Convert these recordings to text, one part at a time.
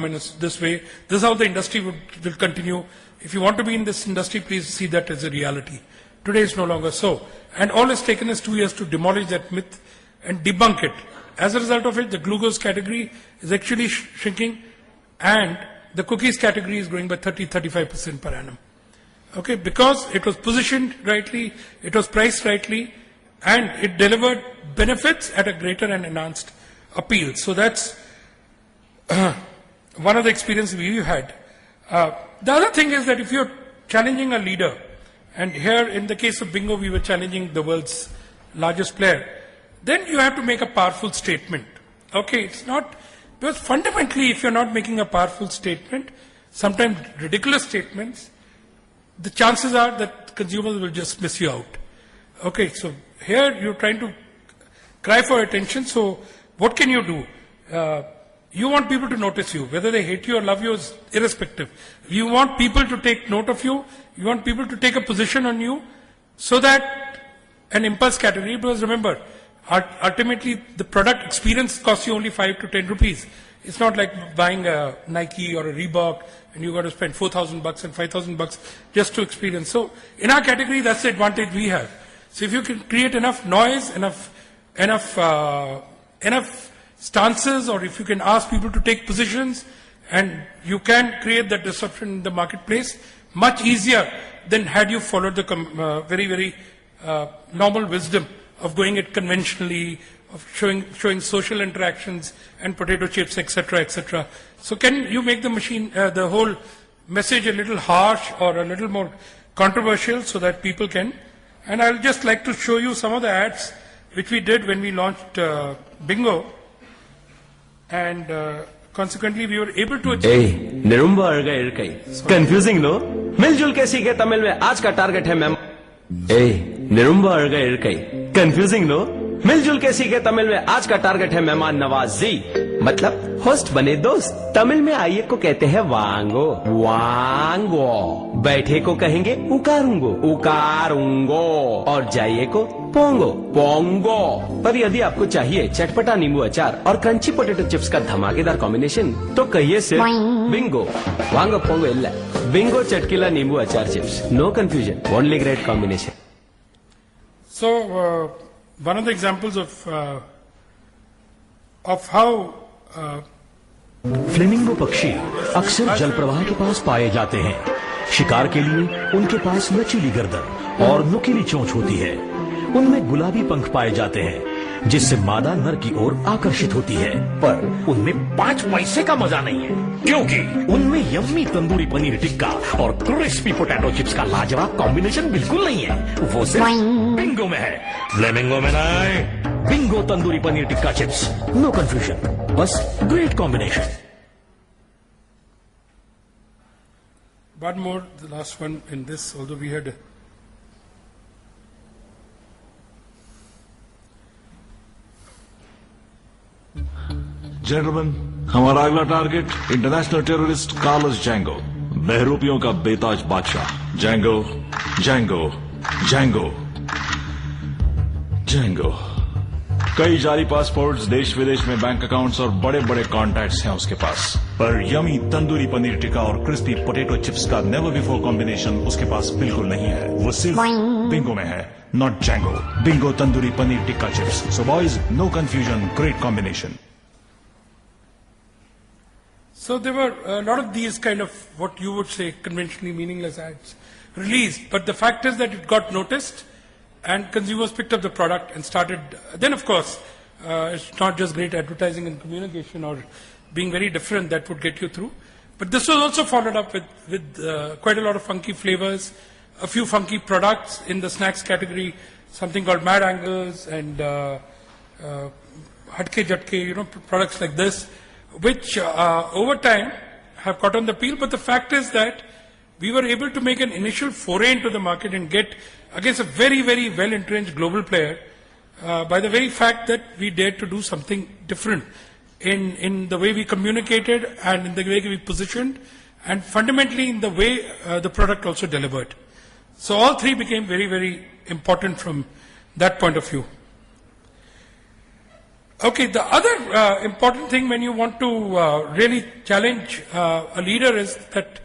in this way. This is how the industry will continue. If you want to be in this industry, please see that as a reality. Today it's no longer so. And all it's taken us 2 years to demolish that myth and debunk it. As a result of it, the glucose category is actually shrinking, and the cookies category is growing by 30-35% per annum. Okay, because it was positioned rightly, it was priced rightly, and it delivered benefits at a greater and enhanced appeal. So that's one of the experiences we've had. The other thing is that if you're challenging a leader, and here in the case of Bingo, we were challenging the world's largest player, then you have to make a powerful statement. Okay, it's not, because fundamentally, if you're not making a powerful statement, sometimes ridiculous statements, the chances are that consumers will just miss you out. Okay, so here you're trying to cry for attention, so what can you do? You want people to notice you, whether they hate you or love you is irrespective. You want people to take note of you, you want people to take a position on you, so that an impulse category, because remember, ultimately the product experience costs you only 5 to 10 rupees. It's not like buying a Nike or a Reebok and you got to spend 4,000 bucks and 5,000 bucks just to experience. So in our category, that's the advantage we have. So if you can create enough noise, enough stances, or if you can ask people to take positions, and you can create that disruption in the marketplace much easier than had you followed the very normal wisdom of going it conventionally, of showing social interactions and potato chips, etc., etc. So can you make the machine, the whole message a little harsh or a little more controversial so that people can? And I'll just like to show you some of the ads which we did when we launched Bingo, and consequently we were able to achieve. Confusing, no? मिलजुल के सीखे तमिल में आज का target है ma'am. Confusing no? मिलजुल के सीखे तमिल में आज का टारगेट है मेहमान नवाजी, मतलब होस्ट बने दोस्त. तमिल में आइए को कहते हैं वांगो. वांगो. बैठे को कहेंगे उकारूंगो. उकारूंगो. और जाइए को पोंगो. पोंगो. पर यदि आपको चाहिए चटपटा नींबू अचार और क्रंची पोटेटो चिप्स का धमाकेदार कॉम्बिनेशन, तो कहिए सिर्फ बिंगो. वांगो पोंगो इल्ला. बिंगो चटकीला नींबू अचार chips. No confusion, only great combination. So one of the examples of how flamingo पक्षी अक्सर जल प्रवाह के पास पाए जाते हैं. शिकार के लिए उनके पास लचीली गर्दन और नुकीली चोंच होती है. उनमें गुलाबी पंख पाए जाते हैं, जिससे मादा नर की ओर आकर्षित होती है. पर उनमें 5 पैसे का मजा नहीं है, क्योंकि उनमें यम्मी तंदूरी पनीर टिक्का और क्रिस्पी पोटैटो चिप्स का लाजवाब कॉम्बिनेशन बिल्कुल नहीं है. वो सिर्फ बिंगो में है, फ्लेमिंगो में नहीं. Bingo tandoori paneer tikka chips, no confusion, बस great combination. one more, the last one in this, although we had gentleman, हमारा अगला target international terrorist Carlos Django, बहरूपियों का बेताज बादशाह. Django, Django, Django, Django. कई जाली पासपोर्ट्स, देश विदेश में बैंक अकाउंट्स और बड़े बड़े कॉन्टैक्ट्स हैं उसके पास. पर यमी तंदूरी पनीर टिक्का और क्रिस्पी पोटैटो चिप्स का नेवर बिफोर कॉम्बिनेशन उसके पास बिल्कुल नहीं है. वो सिर्फ बिंगो में है, नॉट जैंगो. Bingo tandoori paneer tikka chips. So boys, no confusion, great combination. So there were a lot of these kind of what you would say conventionally meaningless ads released, but the fact is that it got noticed and consumers picked up the product and started. Then of course, it's not just great advertising and communication or being very different that would get you through, but this was also followed up with quite a lot of funky flavors, a few funky products in the snacks category, something called Mad Angles and Hatke Jatke, products like this, which over time have caught on the appeal. But the fact is that we were able to make an initial foray into the market and get against a very well-entrenched global player by the very fact that we dared to do something different in the way we communicated and in the way we positioned, and fundamentally in the way the product also delivered. So all three became very important from that point of view. Okay, the other important thing when you want to really challenge a leader is that,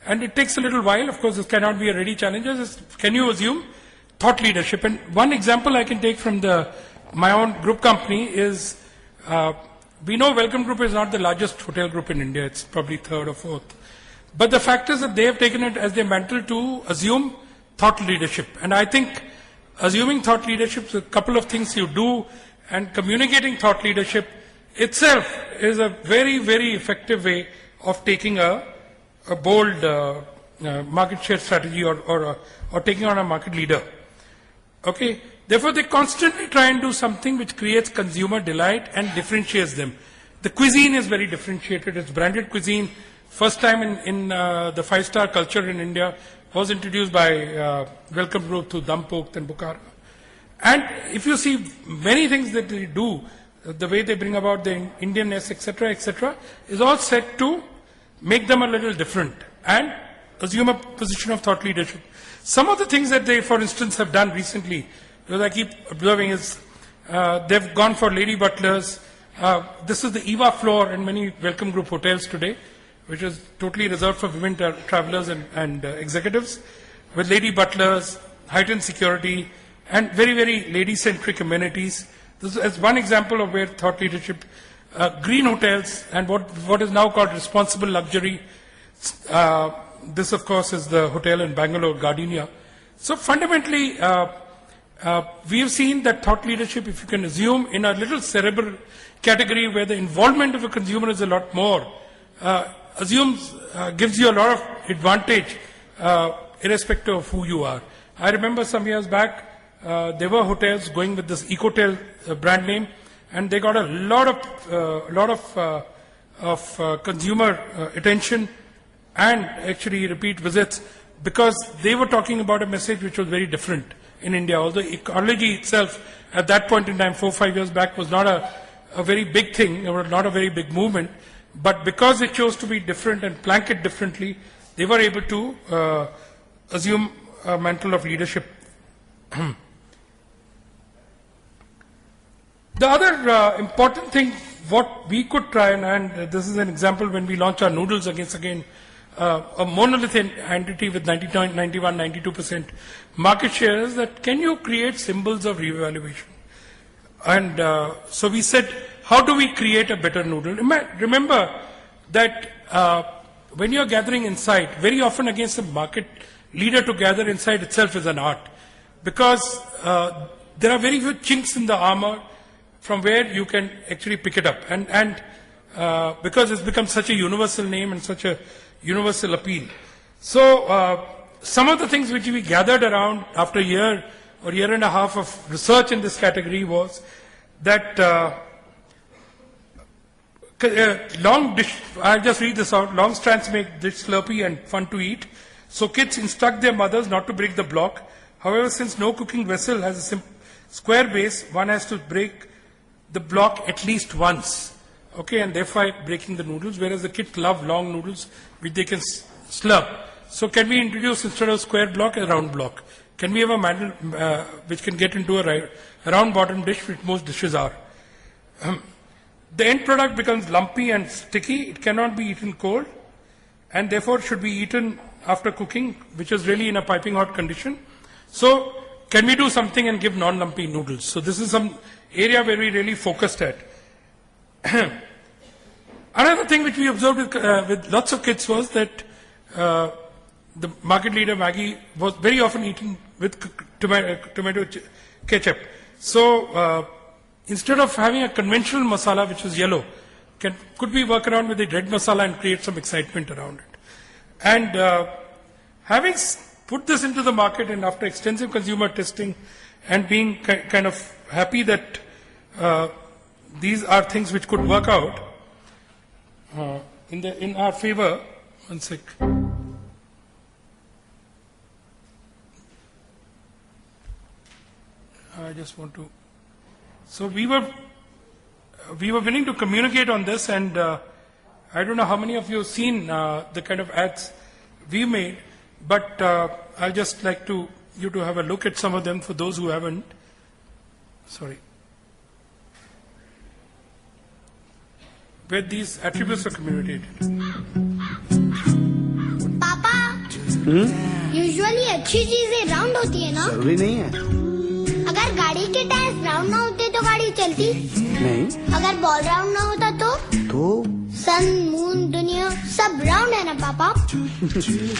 and it takes a little while, of course, this cannot be a ready challenge, is can you assume thought leadership? And one example I can take from my own group company is, we know Welcome Group is not the largest hotel group in India, it's probably third or fourth. But the fact is that they have taken it as their mantle to assume thought leadership. And I think assuming thought leadership is a couple of things you do, and communicating thought leadership itself is a very, very effective way of taking a bold market share strategy or taking on a market leader. Okay. Therefore, they constantly try and do something which creates consumer delight and differentiates them. The cuisine is very differentiated. It's branded cuisine. First time in the five-star culture in India was introduced by Welcome Group to Dum Pokht and Bukhara. And if you see many things that they do, the way they bring about the Indianness, etc., is all set to make them a little different and assume a position of thought leadership. Some of the things that they, for instance, have done recently, because I keep observing, is they've gone for lady butlers. This is the EVA floor in many Welcome Group hotels today, which is totally reserved for women travelers and executives, with lady butlers, heightened security, and very, very lady-centric amenities. This is one example of where thought leadership, green hotels, and what is now called responsible luxury. This, of course, is the hotel in Bangalore, Gardenia. So fundamentally, we have seen that thought leadership, if you can assume in a little cerebral category where the involvement of a consumer is a lot more, gives you a lot of advantage, irrespective of who you are. I remember some years back, there were hotels going with this Ecotel brand name, and they got a lot of consumer attention and actually repeat visits, because they were talking about a message which was very different in India. Although ecology itself at that point in time, 4 or 5 years back, was not a very big thing, or not a very big movement, but because it chose to be different and plank it differently, they were able to assume a mantle of leadership. The other important thing, what we could try, and this is an example when we launch our noodles against again a monolithic entity with 99, 91, 92% market share, is that can you create symbols of reevaluation? And so we said, how do we create a better noodle? Remember that when you're gathering insight, very often against a market leader to gather insight itself is an art, because there are very few chinks in the armor from where you can actually pick it up. And because it's become such a universal name and such a universal appeal. So some of the things which we gathered around after a year or year and a half of research in this category was that long dish, I'll just read this out, long strands make dish slurpy and fun to eat. So kids instruct their mothers not to break the block. However, since no cooking vessel has a square base, one has to break the block at least once. Okay, and therefore breaking the noodles, whereas the kids love long noodles which they can slurp. So can we introduce, instead of square block, a round block? Can we have a mantle which can get into a round bottom dish, which most dishes are? The end product becomes lumpy and sticky. It cannot be eaten cold, and therefore should be eaten after cooking, which is really in a piping hot condition. So can we do something and give non-lumpy noodles? So this is some area where we really focused at. Another thing which we observed with lots of kids was that the market leader Maggi was very often eaten with tomato ketchup. So instead of having a conventional masala which was yellow, could we work around with the red masala and create some excitement around it? And having put this into the market, and after extensive consumer testing and being kind of happy that these are things which could work out in our favor. One sec. I just want to. So we were willing to communicate on this, and I don't know how many of you have seen the kind of ads we made, but I'll just like you to have a look at some of them for those who haven't. Sorry. where these attributes are communicated. पापा usually अच्छी चीजें round होती है ना? जरूरी नहीं है। अगर गाड़ी के टायर राउंड ना होते तो गाड़ी चलती? नहीं अगर बॉल राउंड ना होता तो? सन, मून, दुनिया सब राउंड है ना पापा?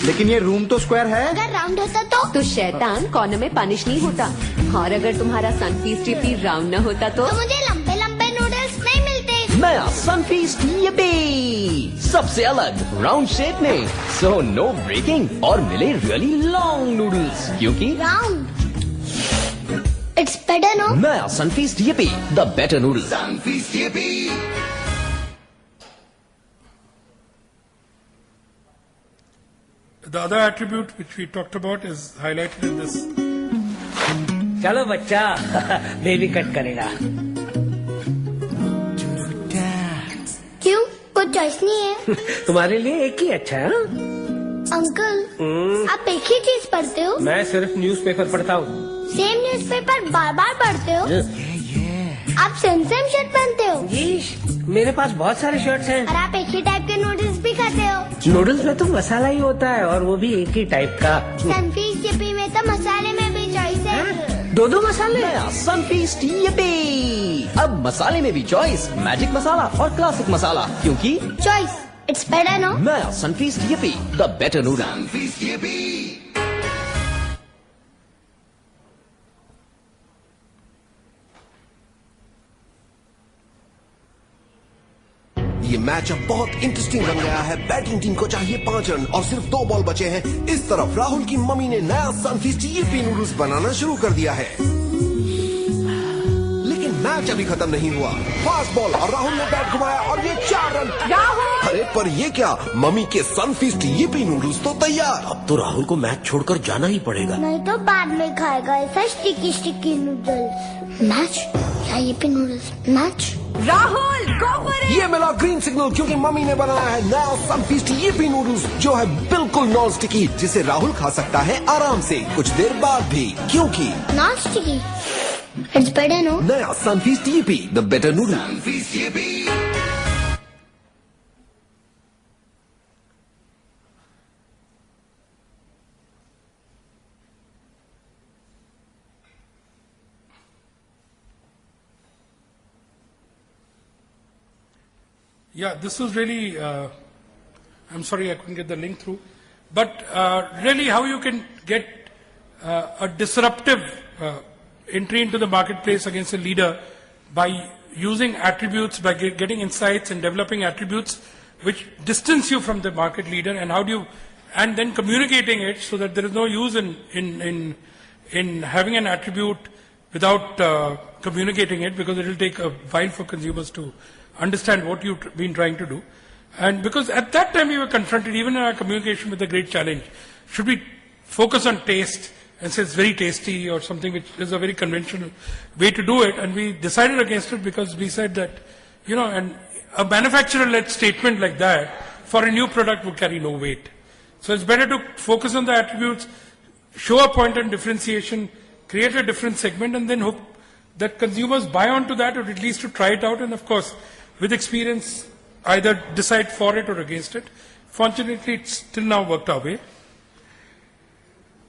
लेकिन ये रूम तो स्क्वायर है। अगर राउंड होता तो शैतान कॉर्नर में पनिश नहीं होता। और अगर तुम्हारा सनफीस्ट टीपी राउंड न होता तो मुझे लंबे लंबे नूडल्स नहीं मिलते। नया सनफीस्ट yippee! सबसे अलग राउंड शेप में, सो नो ब्रेकिंग और मिले रियली लॉन्ग नूडल्स, क्योंकि राउंड इट्स बेटर नो। नया Sunfeast yippee! The better noodles. The other attribute which we talked about is highlighted in this. चलो बच्चा बेबी कट करेगा। क्यों? कुछ चॉइस नहीं है? तुम्हारे लिए एक ही अच्छा है। अंकल आप एक ही चीज पढ़ते हो? मैं सिर्फ न्यूज़पेपर पढ़ता हूँ। सेम न्यूज़पेपर बार बार पढ़ते हो? आप सेम शर्ट पहनते हो? यीश, मेरे पास बहुत सारे शर्ट्स हैं। और आप एक ही टाइप के नूडल्स भी खाते हो? नूडल्स में तो मसाला ही होता है और वो भी एक ही टाइप का। सनफीस्ट yippee में तो मसाले में भी चॉइस है। दो मसाले। नया सनफीस्ट yippee! अब मसाले में भी चॉइस, मैजिक मसाला और क्लासिक मसाला, क्योंकि चॉइस इट्स बेटर नो। नया Sunfeast yippee! The better noodle. ये मैच अब बहुत इंटरेस्टिंग बन गया है। बैटिंग टीम को चाहिए 5 रन और सिर्फ 2 बॉल बचे हैं। इस तरफ राहुल की मम्मी ने नया सनफीस्ट yippee नूडल्स बनाना शुरू कर दिया है, लेकिन मैच अभी खत्म नहीं हुआ। फास्ट बॉल और राहुल ने बैट घुमाया और ये 4 रन। अरे पर ये क्या, मम्मी के सनफीस्ट yippee नूडल्स तो तैयार। अब तो राहुल को मैच छोड़कर जाना ही पड़ेगा। नहीं तो बाद में खाएगा ऐसा स्टिकी नूडल्स। मैच या yippee noodles? Match. Rahul go for it. ये मिला ग्रीन सिग्नल क्योंकि मम्मी ने बनाया है नया सनफीस्ट yippee नूडल्स, जो है बिल्कुल नॉन स्टिकी, जिसे राहुल खा सकता है आराम से कुछ देर बाद भी, क्योंकि non sticky it's better no. नया Sunfeast yippee! The better noodle. Yeah, this was really, I'm sorry I couldn't get the link through, but really how you can get a disruptive entry into the marketplace against a leader by using attributes, by getting insights and developing attributes which distance you from the market leader, and how do you, and then communicating it so that there is no use in having an attribute without communicating it, because it will take a while for consumers to understand what you've been trying to do. And because at that time we were confronted, even in our communication, with a great challenge. Should we focus on taste and say it's very tasty or something, which is a very conventional way to do it? And we decided against it because we said that, you know, and a manufacturer-led statement like that for a new product would carry no weight. So it's better to focus on the attributes, show a point on differentiation, create a different segment, and then hope that consumers buy onto that, or at least to try it out, and of course, with experience, either decide for it or against it. Fortunately, it's still now worked our way.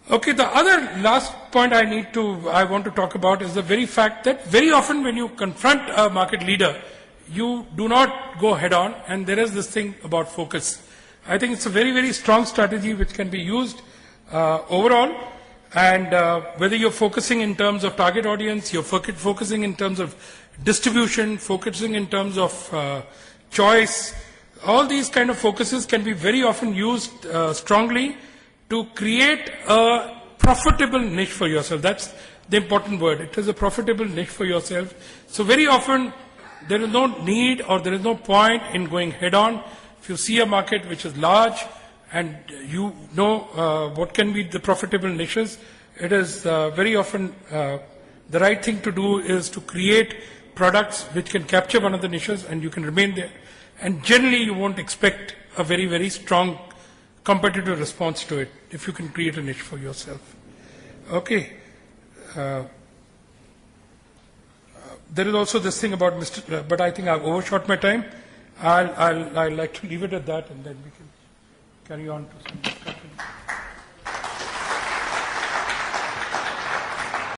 Okay, the other last point I want to talk about is the very fact that very often when you confront a market leader, you do not go head on, and there is this thing about focus. I think it's a very, very strong strategy which can be used overall, and whether you're focusing in terms of target audience, you're focusing in terms of distribution, focusing in terms of choice, all these kind of focuses can be very often used strongly to create a profitable niche for yourself. That's the important word. It is a profitable niche for yourself. So very often there is no need or there is no point in going head on. If you see a market which is large and you know what can be the profitable niches, it is very often the right thing to do is to create products which can capture one of the niches and you can remain there. And generally you won't expect a very, very strong competitive response to it if you can create a niche for yourself. Okay. There is also this thing about but I think I've overshot my time. I'd like to leave it at that, and then we can carry on to some discussion.